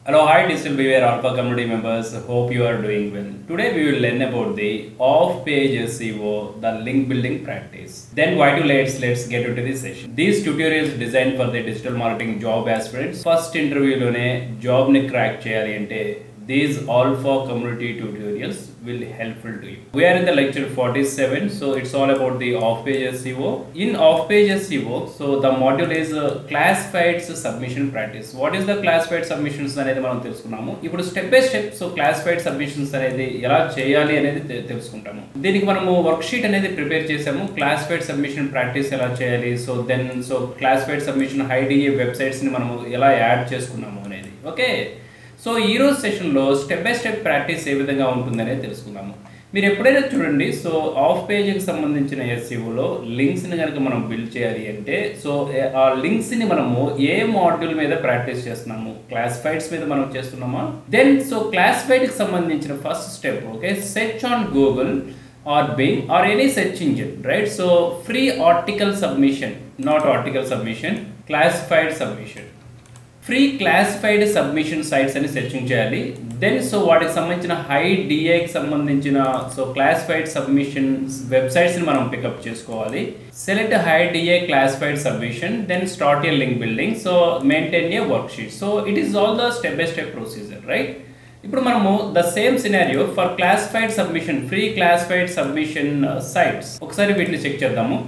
Hello, hi, Digital Beware Alpha community members. Hope you are doing well. Today we will learn about the off-page SEO, the link building practice. Then why do let's get into this session. These tutorials designed for the digital marketing job aspirants. First interview lone job ni crack cheyali ante these Alpha community tutorials will helpful to you. We are in the lecture 47, so it's all about the off-page SEO. In off-page SEO, so the module is classified submission practice. What is the classified submissions అనేది మనం తెలుసుకున్నాము. ఇప్పుడు step by step so classified submissions అనేది ఎలా చేయాలి అనేది తెలుసుకుంటాము. దీనికి మనము వర్క్ షీట్ అనేది ప్రిపేర్ చేసాము. క్లాసిఫైడ్ సబ్మిషన్ ప్రాక్టీస్ ఎలా చేయాలి, so classified submission IDA websites ని మనము ఎలా యాడ్ చేసుకున్నాము అనేది. ఓకే, సో ఈ రోజు సెషన్లో స్టెప్ బై స్టెప్ ప్రాక్టీస్ ఏ విధంగా ఉంటుందనేది తెలుసుకుందాము. మీరు ఎప్పుడైనా చూడండి, సో ఆఫ్ పేజ్కి సంబంధించిన ఎస్ఈఓలో లింక్స్ని కనుక మనం బిల్డ్ చేయాలి అంటే సో ఆ లింక్స్ని మనము ఏ మాడ్యూల్ మీద ప్రాక్టీస్ చేస్తున్నాము, క్లాసిఫైడ్స్ మీద మనం చేస్తున్నామా. దెన్ సో క్లాసిఫైడ్కి సంబంధించిన first step, okay, search on Google or Bing or any search engine, right. So free article submission, not article submission, classified submission, free classified submission sites అని searching చేయాలి. Then so వాటికి సంబంధించిన high డిఐకి సంబంధించిన so classified submission వెబ్సైట్స్ని మనం pick up చేసుకోవాలి. Select high DI classified submission, then start a link building, so maintain a worksheet. So it is all the step by step procedure, right. ఇప్పుడు మనము the same scenario for classified submission, free classified submission sites ఒకసారి వీటిని check చేద్దాము.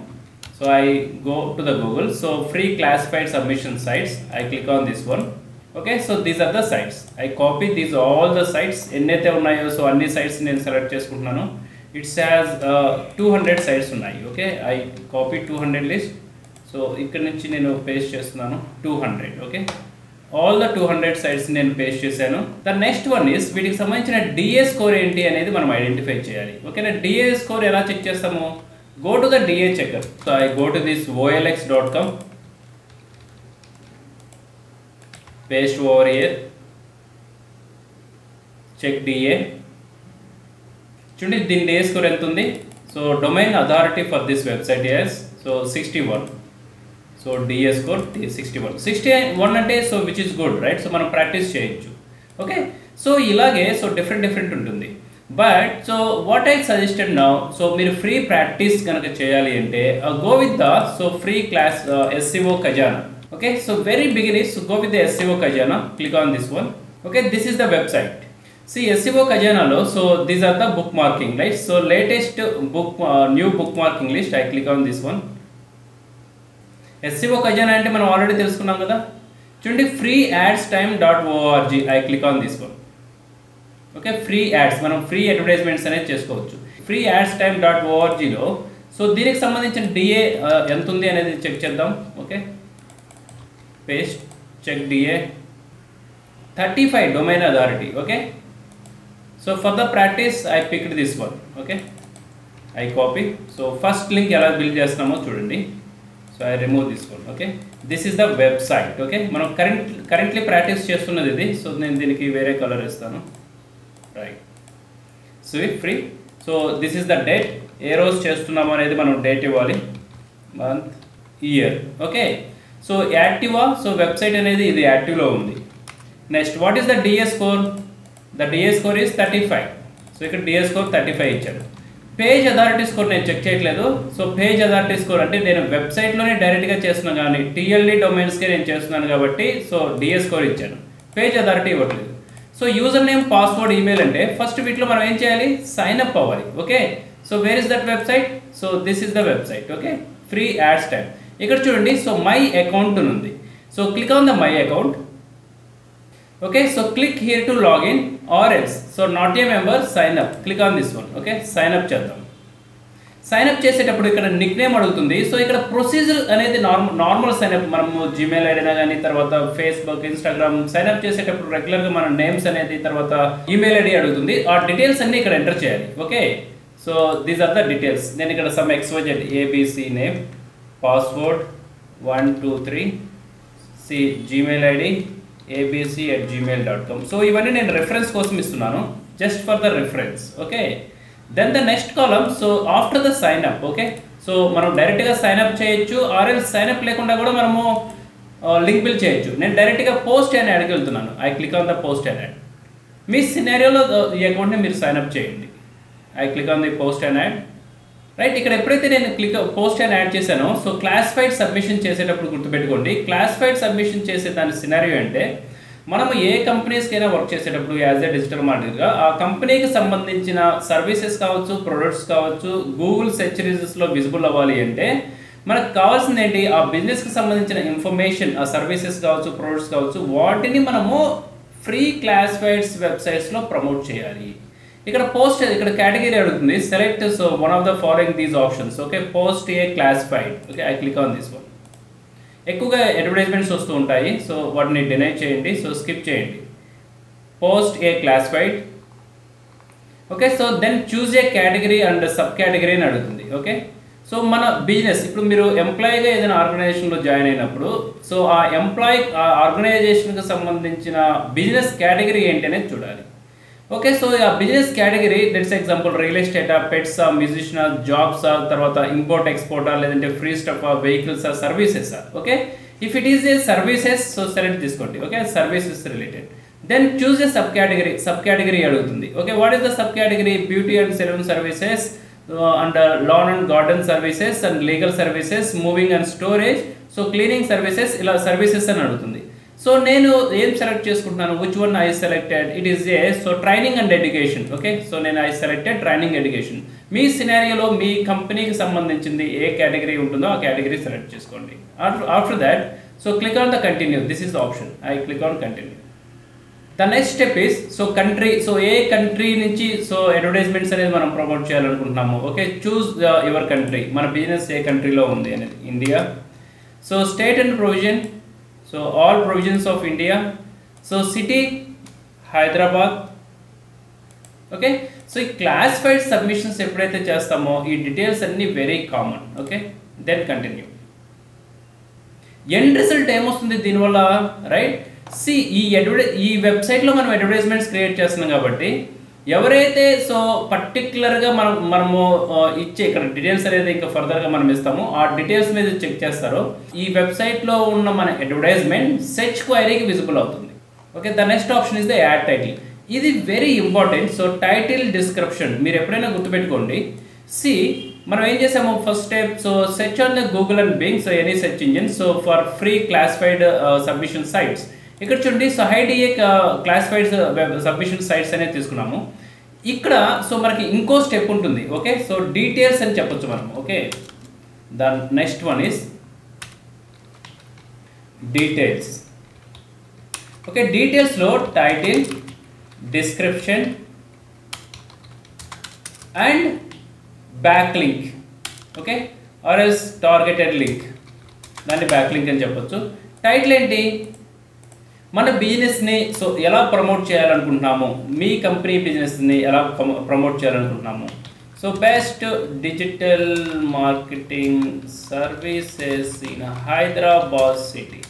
So I go to the Google, so free classified submission sites, I click on this one. Okay, so these are the sites. I copy these all the sites ennete unnayo, so anni sites nenu select chesukuntunnanu. It has 200 sites unnayi. Okay, I copy 200 list, so ikkada nunchi nenu paste chestunnanu 200. Okay, all the 200 sites nenu paste chesanu. The next one is వీటికి సంబంధించిన DA score ఏంటి అనేది మనం identify చేయాలి. ఓకేనా, DA score ఎలా check చేస్తాము? Go to the DA checker. So I go to this olx.com, paste over here, check DA. చూడండి దీని DA score ఎంత ఉంది. So domain authority for this website is so 61. So DA score 61 అంటే so which is good, right. So మనం practice చేయొచ్చు. Okay, so ఇలాగే so different ఉంటుంది. But so what I suggested now, so మీరు free practice కనుక చేయాలి అంటే go with the so free class SEO ఖజానా. Okay, so very beginners go with the SEO ఖజానా, click on this one. Okay, this is the website. సి SEO ఖజానాలో so these are the bookmarking right. So latest new bookmarking list, I click on this one. SEO Khazana అంటే మనం already తెలుసుకున్నాం కదా. చూడండి free ads time.org, I click on this one. Okay, free ads, మనం free advertisements అనేది చేసుకోవచ్చు. Free ads time.orgలో so దీనికి సంబంధించిన DA ఎంత ఉంది అనేది చెక్ చేద్దాం. Okay, paste, check DA 35 domain authority. Okay, so for the practice I picked this one. Okay, I copy. So first link ఎలా బిల్డ్ చేస్తున్నామో చూడండి. So I remove this one. Okay, this is the website. Okay, మనం currently practice చేస్తున్నది ఇది. So నేను దీనికి వేరే colour ఇస్తాను, right. So free. So this is the date, ఏ రోజు చేస్తున్నాము అనేది మనం డేట్ ఇవ్వాలి, month, year. Okay, so Activa, so website అనేది ఇది యాక్టివ్లో ఉంది. Next what is the DA score? The DA score is 35. So ఇక్కడ DA స్కోర్ 35 ఇచ్చాడు. పేజ్ అథారిటీ స్కోర్ నేను చెక్ చేయట్లేదు. సో పేజ్ అథారిటీ స్కోర్ అంటే నేను వెబ్సైట్లోనే డైరెక్ట్గా చేస్తున్నాను, కానీ TLD డొమైన్స్కే నేను చేస్తున్నాను కాబట్టి సో DA స్కోర్ ఇచ్చాను, పేజ్ అథారిటీ ఇవ్వట్లేదు. So user name, password, email అంటే ఫస్ట్ వీటిలో మనం ఏం చేయాలి, సైన్ అప్ అవ్వాలి. Okay, so where is that website? So this is the website. Okay, free ads time. ఇక్కడ చూడండి, సో మై అకౌంట్ ఉంది. So click on the my account. Okay, so click here to login or else. So not a member, sign up, click on this one. Okay, sign up చేద్దాం. Sign up చేసేటప్పుడు ఇక్కడ Nick name అడుగుతుంది. So ఇక్కడ procedure అనేది normal sign up, మనము Gmail ఐడినా కానీ తర్వాత Facebook, Instagram sign up చేసేటప్పుడు రెగ్యులర్గా మన నేమ్స్ అనేది తర్వాత ఈమెయిల్ ఐడి అడుగుతుంది. ఆ డీటెయిల్స్ అన్ని ఇక్కడ ఎంటర్ చేయాలి. Okay, so these are the details. నేను ఇక్కడ some XYZ ABC name, password 123, see Gmail ID abc@gmail.com. So ఇవన్నీ నేను రెఫరెన్స్ కోసం ఇస్తున్నాను, just for the reference. Okay, then the next column, so after the sign up. Okay, so మనం డైరెక్ట్గా sign up చేయొచ్చు, RL sign up లేకుండా కూడా మనము లింక్ బిల్డ్ చేయొచ్చు. నేను డైరెక్ట్గా పోస్ట్ అండ్ యాడ్కి వెళ్తున్నాను. I click on the post and ad. మీ సినారియోలో ఈ అకౌంట్ని మీరు సైన్అప్ చేయండి. I click on the post and ad. Right, ఇక్కడ ఎప్పుడైతే నేను పోస్ట్ అండ్ యాడ్ చేశానో, సో క్లాసిఫైడ్ సబ్మిషన్ చేసేటప్పుడు గుర్తుపెట్టుకోండి, క్లాసిఫైడ్ సబ్మిషన్ చేసే దాని సినారియో అంటే మనము ఏ కంపెనీస్కైనా వర్క్ చేసేటప్పుడు యాజ్ ఏ డిజిటల్ మార్కెటర్గా ఆ కంపెనీకి సంబంధించిన సర్వీసెస్ కావచ్చు, ప్రొడక్ట్స్ కావచ్చు, గూగుల్ సెర్చ్ రిజల్ట్స్లో విజిబుల్ అవ్వాలి అంటే మనకు కావాల్సింది ఏంటి, ఆ బిజినెస్కి సంబంధించిన ఇన్ఫర్మేషన్, ఆ సర్వీసెస్ కావచ్చు, ప్రొడక్ట్స్ కావచ్చు, వాటిని మనము ఫ్రీ క్లాసిఫైడ్స్ వెబ్సైట్స్లో ప్రమోట్ చేయాలి. ఇక్కడ పోస్ట్, ఇక్కడ కేటగిరీ అడుగుతుంది, select so one of the following these options. Okay, post a classified. Okay, I click on this one. ఎక్కువగా అడ్వర్టైజ్మెంట్స్ వస్తూ ఉంటాయి, సో వాటిని డినై చేయండి, సో స్కిప్ చేయండి. Post a classified. Okay, so then choose a category and subcategory అని అడుగుతుంది. Okay, so మన business, ఇప్పుడు మీరు ఎంప్లాయీగా ఏదైనా ఆర్గనైజేషన్లో జాయిన్ అయినప్పుడు, సో ఆ ఎంప్లాయీ ఆ ఆర్గనైజేషన్కి సంబంధించిన బిజినెస్ కేటగిరీ ఏంటి అనేది చూడాలి. ఓకే, సో ఆ business category, let's example real ఎస్టేటా, పెట్సా, మ్యూజిషియన్, జాబ్సా, తర్వాత ఇంపోర్ట్ ఎక్స్పోర్టా, లేదంటే ఫ్రీ స్టఫా, వెహికల్సా, సర్వీసెసా. Okay, if it is a services, so select తీసుకోండి. Okay, services related. Then choose a sub category. Sub category అడుగుతుంది. Okay, what is the sub category? Beauty and salon services, and lawn and garden services, and legal services, moving and storage, so cleaning services, ఇలా services అని అడుగుతుంది. So నేను ఏం select చేసుకుంటున్నాను, which one I selected, it is A so training and education. Okay, so నేను I selected training education. మీ సినారియోలో మీ కంపెనీకి సంబంధించింది ఏ category ఉంటుందో ఆ కేటగిరీ సెలెక్ట్ చేసుకోండి. After that, so click on the continue. This is the option. I click on continue. The next step is so country. So A country నుంచి so advertisements అనేది మనం promote చేయాలనుకుంటున్నాము. Okay, choose your country. మన business ఏ కంట్రీలో ఉంది అనేది. India. So state and provision, so all provisions of India. So city Hyderabad. Okay, so ఈ క్లాసిఫైడ్ సబ్మిషన్స్ ఎప్పుడైతే చేస్తామో ఈ డీటెయిల్స్ అన్నీ very common. Okay, then continue. End result ఏమొస్తుంది దీనివల్ల, రైట్? సి ఈ వెబ్సైట్లో మనం అడ్వర్టైజ్మెంట్స్ క్రియేట్ చేస్తున్నాం కాబట్టి ఎవరైతే సో పర్టికులర్గా మనము ఇచ్చే ఇక్కడ డీటెయిల్స్ అనేది ఇంకా ఫర్దర్గా మనం ఇస్తాము, ఆ డీటెయిల్స్ మీద చెక్ చేస్తారో ఈ వెబ్సైట్లో ఉన్న మన అడ్వర్టైజ్మెంట్ సెర్చ్ క్వైరీకి విజిబుల్ అవుతుంది. Okay, the next option is the ad title. ఇది very important. So title, description మీరు ఎప్పుడైనా గుర్తుపెట్టుకోండి. సి మనం ఏం చేసాము, first step, so search on the Google and Bing, so any search engine, so for free classified submission sites. ఇక్కడ చూడండి, so high DA classified submission sites అనేది తీసుకున్నాము. ఇక్కడ సో మనకి ఇంకో స్టెప్ ఉంటుంది. ఓకే, సో డీటెయిల్స్ అని చెప్పొచ్చు మనం. Okay, the next one is details. Okay, డీటెయిల్స్లో title, description and back link. Okay, or else targeted link, దాన్ని బ్యాక్ లింక్ అని చెప్పొచ్చు. టైటిల్ ఏంటి, మన బిజినెస్ని సో ఎలా ప్రమోట్ చేయాలనుకుంటున్నాము, మీ కంపెనీ బిజినెస్ని ఎలా ప్రమోట్ చేయాలనుకుంటున్నాము. So best digital marketing services in Hyderabad city,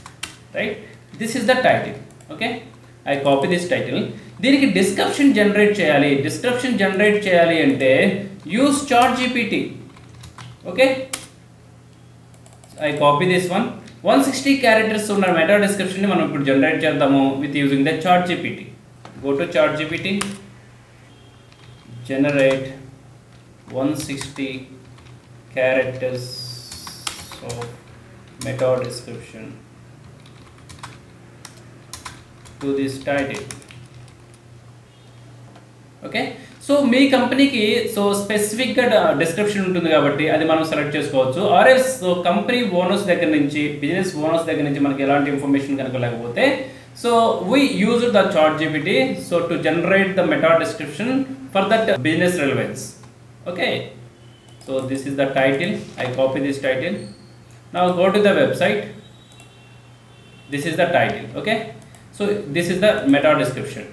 right? This is the title. Okay, I copy this title. దీనికి డిస్క్రిప్షన్ జనరేట్ చేయాలి. డిస్క్రిప్షన్ జనరేట్ చేయాలి అంటే use chat GPT. Okay, I copy this one. 160 characters ఉన్న meta description ని మనం ఇప్పుడు జనరేట్ చేద్దాము with using the chat GPT. Go to chat GPT, generate 160 characters of meta description to this title. Okay, so మీ కంపెనీకి సో స్పెసిఫిక్గా description ఉంటుంది కాబట్టి అది మనం సెలెక్ట్ చేసుకోవచ్చు. ఆర్ఎస్ సో కంపెనీ ఓనర్స్ దగ్గర నుంచి, బిజినెస్ ఓనర్స్ దగ్గర నుంచి మనకి ఎలాంటి ఇన్ఫర్మేషన్ కనుక లేకపోతే so we use the chat GPT so to generate the meta description for that business relevance. Okay, so this is the title. I copy this title. Now go to the website. This is the title. Okay, so this is the meta description.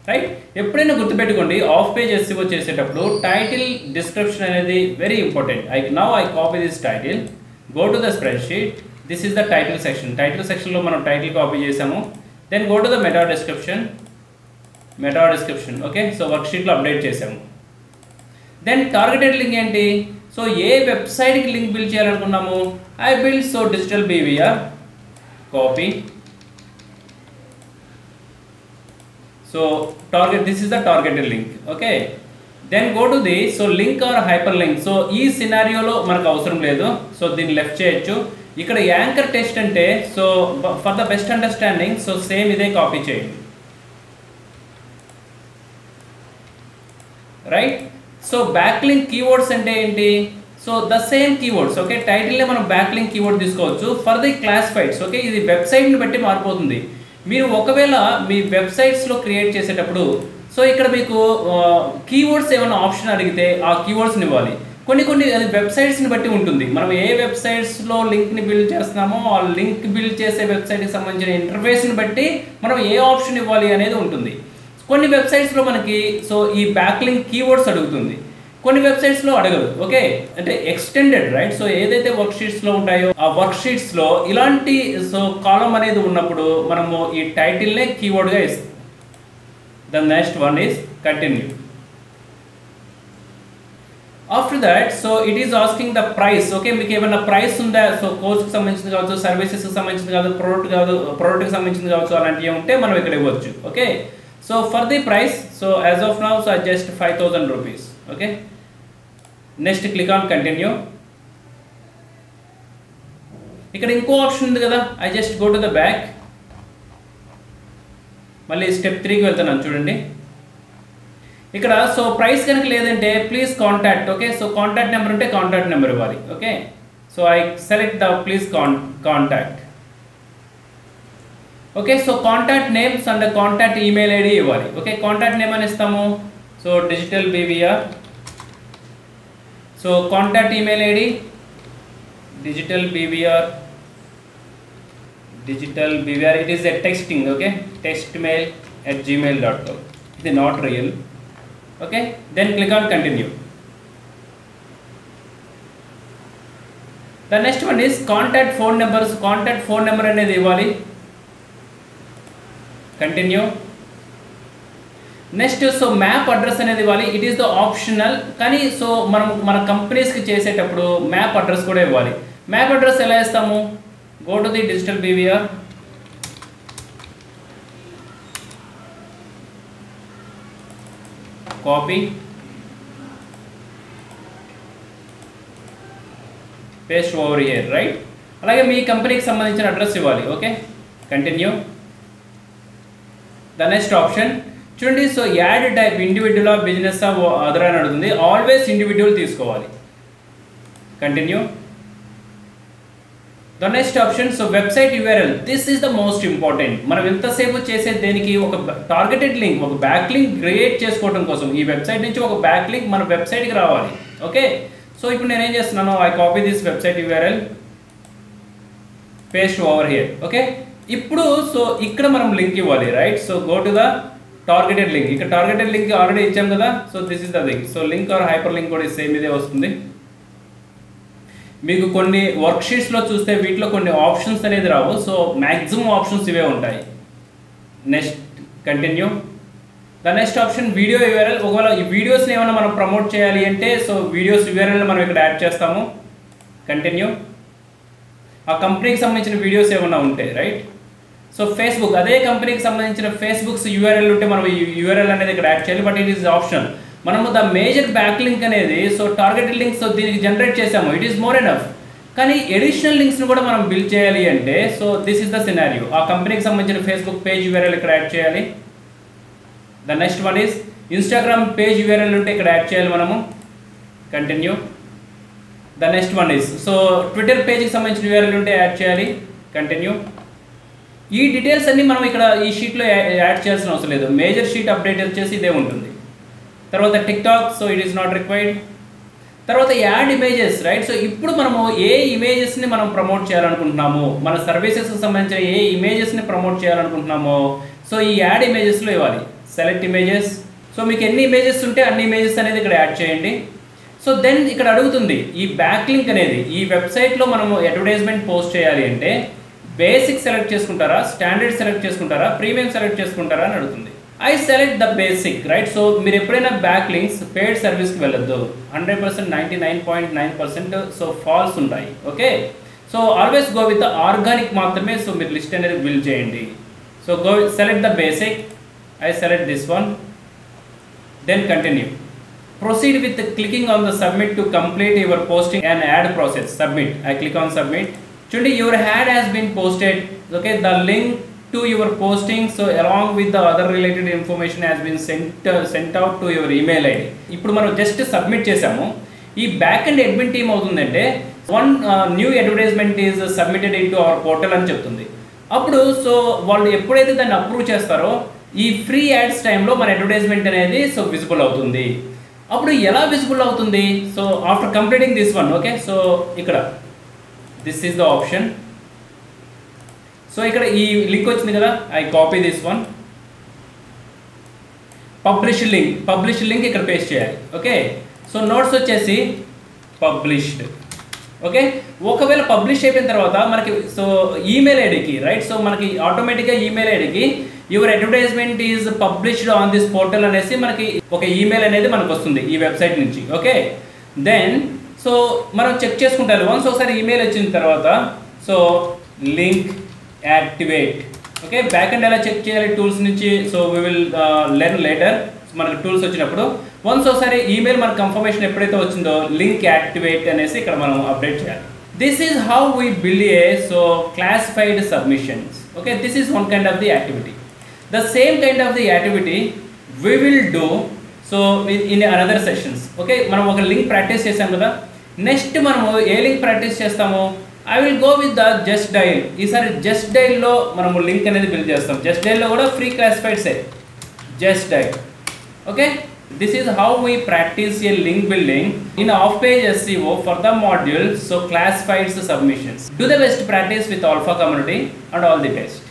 Right, ఎప్పుడైనా గుర్తుపెట్టుకోండి, off page SEO చేసేటప్పుడు title, description అనేది very important. I copy this title, go to the spreadsheet. This is the title section. Title సెక్షన్లో మనం title copy చేసాము. Then go to the meta description. Okay, so work షీట్లో update చేసాము. Then targeted link ఏంటి, so ఏ వెబ్సైట్కి link build చేయాలనుకున్నాము, I build so digital BVR, copy. So target, this is the targeted link. Okay, then go to the so link or hyper link. So ఈ సినారియోలో మనకు అవసరం లేదు, సో దీన్ని లెఫ్ట్ చేయొచ్చు. ఇక్కడ యాంకర్ టెక్స్ట్ అంటే so for the best understanding so same ఇదే కాపీ చేయండి, right. So back link keywords అంటే ఏంటి, so the same keywords. Okay, టైటిల్నే మనం బ్యాక్ లింక్ కీవర్డ్ తీసుకోవచ్చు ఫర్ ది క్లాసిఫైడ్స్. ఓకే, ఇది వెబ్సైట్ని బట్టి మారిపోతుంది. మీరు ఒకవేళ మీ వెబ్సైట్స్లో క్రియేట్ చేసేటప్పుడు సో ఇక్కడ మీకు కీవర్డ్స్ ఏమైనా ఆప్షన్ అడిగితే ఆ కీవర్డ్స్ని ఇవ్వాలి. కొన్ని అది వెబ్సైట్స్ని బట్టి ఉంటుంది. మనం ఏ వెబ్సైట్స్లో లింక్ని బిల్డ్ చేస్తున్నామో ఆ లింక్ బిల్డ్ చేసే వెబ్సైట్కి సంబంధించిన ఇంటర్ఫేస్ని బట్టి మనం ఏ ఆప్షన్ ఇవ్వాలి అనేది ఉంటుంది. కొన్ని వెబ్సైట్స్లో మనకి సో ఈ బ్యాక్ లింక్ కీవర్డ్స్ అడుగుతుంది, కొన్ని వెబ్సైట్స్లో అడగదు. ఓకే, అంటే ఎక్స్టెండెడ్, రైట్. సో ఏదైతే వర్క్ షీట్స్లో ఉంటాయో ఆ వర్క్ షీట్స్లో ఇలాంటి సో కాలం అనేది ఉన్నప్పుడు మనము ఈ టైటిల్నే కీవర్డ్గా ఇస్తాం. The next one is continue. After that so it is asking the price. Okay, మీకు ఏమైనా ప్రైస్ ఉందా, సో కోర్స్కి సంబంధించింది కావచ్చు, సర్వీసెస్కి సంబంధించింది కాదు, ప్రోడక్ట్కి సంబంధించింది కావచ్చు, అలాంటివి ఉంటే మనం ఇక్కడ ఇవ్వచ్చు. Okay, so for the price so as of now so just 5,000 rupees. Okay, next click on continue. ఇక్కడ ఇంకో ఆప్షన్ ఉంది కదా, I just go to the back. మళ్ళీ స్టెప్ 3కి వెళ్తున్నాను చూడండి. ఇక్కడ సో ప్రైస్ కనుక లేదంటే please contact. Okay, so contact number ఉంటే కాంటాక్ట్ నెంబర్ ఇవ్వాలి. Okay, so I select the please contact. Okay, so contact names and contact email ID ఇవ్వాలి. ఓకే, కాంటాక్ట్ నేమ్ అని ఇస్తాము so digital BVR. So contact email ID digital BVR. It is a texting. Okay, textmail@gmail.com. It is not real. Okay, then click on continue. The next one is contact phone numbers. Contact phone number అనేది ఇవ్వాలి. Continue. Next so map address అనేది ఇవ్వాలి. It is the optional, కానీ so మనం మన కంపెనీస్కి చేసేటప్పుడు map address కూడా ఇవ్వాలి. మ్యాప్ అడ్రస్ ఎలా ఇస్తాము, go to the digital BVR, copy, paste over here, right. అలాగే మీ కంపెనీకి సంబంధించిన అడ్రస్ ఇవ్వాలి. Okay, continue. The next option చూడండి, so ad type individual, business, other అని అడుగుతుంది. ఆల్వేస్ ఇండివిజువల్ తీసుకోవాలి. Continue. The next option so website URL. This is the most important. మనం ఎంతసేపు చేసే దేనికి ఒక టార్గెటెడ్ లింక్, ఒక బ్యాక్ లింక్ క్రియేట్ చేసుకోవడం కోసం ఈ వెబ్సైట్ నుంచి ఒక బ్యాక్ లింక్ మన వెబ్సైట్కి రావాలి. ఓకే, సో ఇప్పుడు నేనేం చేస్తున్నాను, I copy this website URL, paste over here. Okay, ఇప్పుడు సో ఇక్కడ మనం లింక్ ఇవ్వాలి, right. So go to the targeted link. ఇక్కడ టార్గెటెడ్ లింక్ ఆల్రెడీ ఇచ్చాం కదా, so this is the link. So link or hyper link కూడా same ఇదే వస్తుంది. మీకు కొన్ని వర్క్ షీట్స్లో చూస్తే వీటిలో కొన్ని ఆప్షన్స్ అనేది రావు, సో మ్యాక్సిమం ఆప్షన్స్ ఇవే ఉంటాయి. Next continue. The next option video URL. ఒకవేళ ఈ వీడియోస్ని ఏమైనా మనం ప్రమోట్ చేయాలి అంటే సో వీడియోస్ యూఆర్ఎల్ మనం ఇక్కడ యాడ్ చేస్తాము. కంటిన్యూ. ఆ కంపెనీకి సంబంధించిన వీడియోస్ ఏమైనా ఉంటాయి, రైట్. సో ఫేస్బుక్, అదే కంపెనీకి సంబంధించిన ఫేస్బుక్స్ యూఆర్ఎల్ ఉంటే మనం ఈ యూఆర్ఎల్ అనేది ఇక్కడ యాడ్ చేయాలి, బట్ ఇట్ ఈస్ ఆప్షనల్. మనము ద మేజర్ బ్యాక్ లింక్ అనేది సో టార్గెటెడ్ లింక్స్ దీనికి జనరేట్ చేసాము, ఇట్ ఈస్ మోర్ ఎనఫ్. కానీ ఎడిషనల్ లింక్స్ని కూడా మనం బిల్డ్ చేయాలి అంటే so this is the scenario. ఆ కంపెనీకి సంబంధించిన ఫేస్బుక్ పేజ్ యూఆర్ఎల్ ఇక్కడ యాడ్ చేయాలి. The next one is Instagram page URL ఉంటే ఇక్కడ యాడ్ చేయాలి మనము. Continue. The next one is so Twitter పేజ్కి సంబంధించిన యూఆర్ఎల్ ఉంటే యాడ్ చేయాలి. కంటిన్యూ. ఈ డీటెయిల్స్ అన్ని మనం ఇక్కడ ఈ షీట్లో యాడ్ చేయాల్సిన అవసరం లేదు. మేజర్ షీట్ అప్డేట్ వచ్చేసి ఇదే ఉంటుంది. తర్వాత TikTok, so it is not required. తర్వాత యాడ్ ఇమేజెస్, రైట్. సో ఇప్పుడు మనము ఏ ఇమేజెస్ని మనం ప్రమోట్ చేయాలనుకుంటున్నాము, మన సర్వీసెస్కి సంబంధించిన ఏ ఇమేజెస్ని ప్రమోట్ చేయాలనుకుంటున్నామో సో ఈ యాడ్ ఇమేజెస్లో ఇవ్వాలి. Select images. సో మీకు ఎన్ని ఇమేజెస్ ఉంటే అన్ని ఇమేజెస్ అనేది ఇక్కడ యాడ్ చేయండి. సో దెన్ ఇక్కడ అడుగుతుంది ఈ బ్యాక్ లింక్ అనేది ఈ వెబ్సైట్లో మనము అడ్వర్టైజ్మెంట్ పోస్ట్ చేయాలి అంటే బేసిక్ సెలెక్ట్ చేసుకుంటారా, స్టాండర్డ్ సెలెక్ట్ చేసుకుంటారా, ప్రీమియం సెలెక్ట్ చేసుకుంటారా అని అడుగుతుంది. I select the basic, right? So మీరు ఎప్పుడైనా బ్యాక్ లింక్స్ పెయిడ్ సర్వీస్కి వెళ్ళొద్దు. 100% 99.9% సో ఫాల్స్ ఉంటాయి. Okay, so always go with the organic మాత్రమే సో మీరు లిస్ట్ అనేది బిల్డ్ చేయండి. So go select the basic, I select this one, then continue. Proceed with clicking on the submit to complete your posting and ad process. Submit, I click on submit. Today your ad has been posted. Okay, the link to your posting so along with the other related information has been sent out to your email ID. ఇప్పుడు మనం just submit చేసాము. ఈ back and admin team అవుతుందంటే one new advertisement is submitted in to our portal అని చెప్తుంది. అప్పుడు so వాళ్ళు ఎప్పుడైతే దాన్ని అప్రూవ్ చేస్తారో ఈ ఫ్రీ యాడ్స్ టైంలో మన అడ్వర్టైజ్మెంట్ అనేది సో విజిబుల్ అవుతుంది. అప్పుడు ఎలా విజిబుల్ అవుతుంది? So after completing this one, okay, so ఇక్కడ this is the option. So ఇక్కడ ఈ లింక్ వచ్చింది కదా, I copy this one, publish link ఇక్కడ పేస్ట్ చేయాలి. ఓకే, సో నోట్స్ వచ్చేసి పబ్లిష్డ్. ఓకే, ఒకవేళ పబ్లిష్ అయిపోయిన తర్వాత మనకి సో ఈమెయిల్ ఐడికి, రైట్, సో మనకి ఆటోమేటిక్గా ఈమెయిల్ ఐడికి your advertisement is published on this portal అనేసి మనకి ఒక ఈమెయిల్ అనేది మనకు వస్తుంది ఈ వెబ్సైట్ నుంచి. ఓకే, దెన్ సో మనం చెక్ చేసుకుంటారు. వన్స్ ఒకసారి ఈమెయిల్ వచ్చిన తర్వాత so link activate. Okay, back and ఎలా చెక్ చేయాలి టూల్స్ నుంచి, so we will learn later. మనకు టూల్స్ వచ్చినప్పుడు వన్స్ ఒకసారి ఈమెయిల్ మన కన్ఫర్మేషన్ ఎప్పుడైతే వచ్చిందో లింక్ యాక్టివేట్ అనేసి ఇక్కడ మనం అప్డేట్ చేయాలి. This is how we build a so classified submissions. Okay, this is one kind of the activity. The same kind of the activity we will do so in another sessions. Okay, మనం ఒక link practice చేసాం కదా, next మనము ఏ link practice చేస్తాము? I will go with the just dial. ఈసారి just డైల్లో మనము లింక్ అనేది బిల్డ్ చేస్తాం. జస్ట్ డైల్లో కూడా ఫ్రీ క్లాసిఫైడ్సే, Just Dial. Okay, this is how we practice a link building in off-page SEO for the module so classifieds submissions. Do the best practice with Alpha community and all the best.